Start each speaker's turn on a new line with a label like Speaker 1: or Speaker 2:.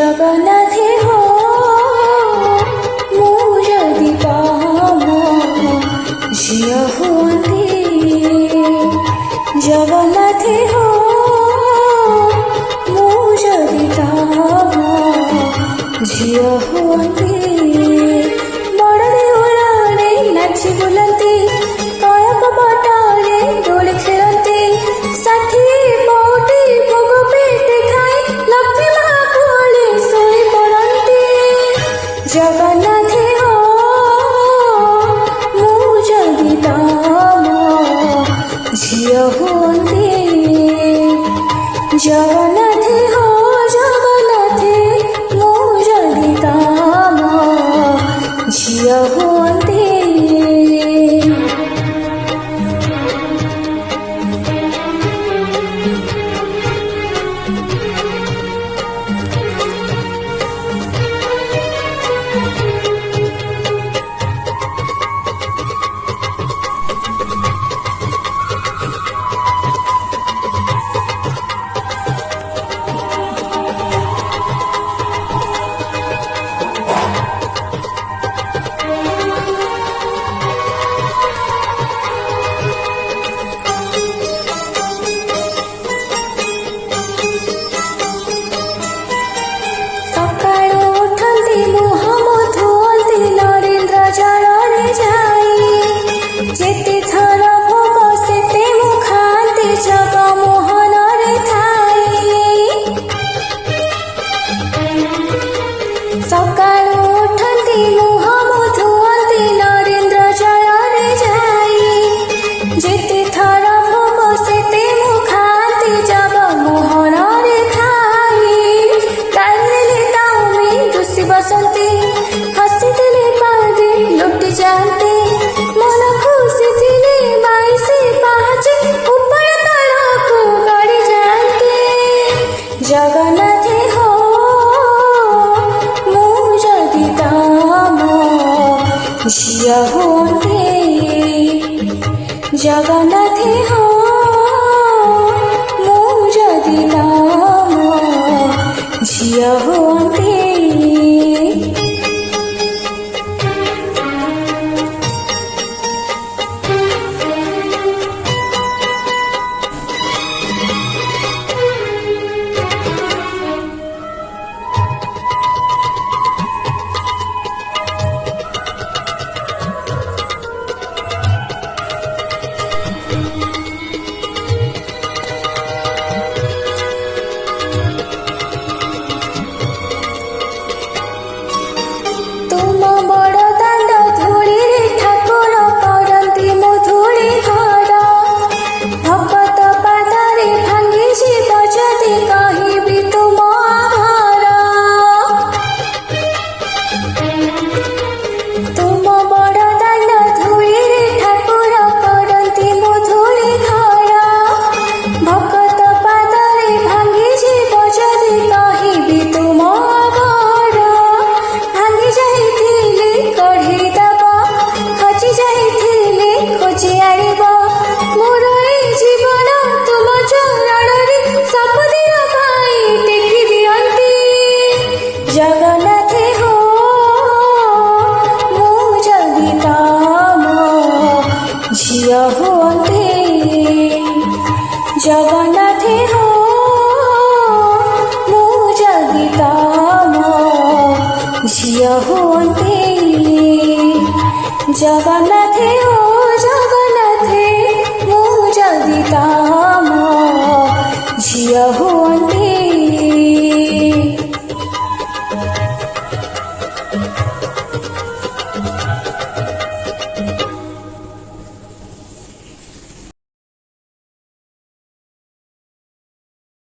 Speaker 1: जगन्नाथे हो मु जदि तम झियो हुअंती जगन्नाथे हो मु जदि तम झियो हुअंती बड़ देउଳରେ नाची बुलंती कयक बटारे दोଳି खेलती साठी पौटी भोग पेटे खाई लक्ष्मी माँ कोले सोई पड़ती जगन्नाथे हो मु जदि तम झियो हुअंती जगन्नाथे हो जगन्नाथे मु जदि तम झियो हुअंती सकाळू उठंती मुह धुअंती नरेंद्र जଳରେ जाई जेते थर भोग सेते मुखांती जग मोहନରେ खाई कांदिले ताउमी दुसी बसंती हसीथिले पादे लुटी जाते मन खुशी थिले बाईसे पाचे ऊपर तळକୁ गड़ी जाते जगन्नाथे हो झियो हुअंती जगन्नाथे हो मु जदि तम झियो हुअंती जगन्नाथे हो मु जदि तम झियो हुअंती जगन्नाथे हो मु जदि तम झियो हुअंती जगन्नाथ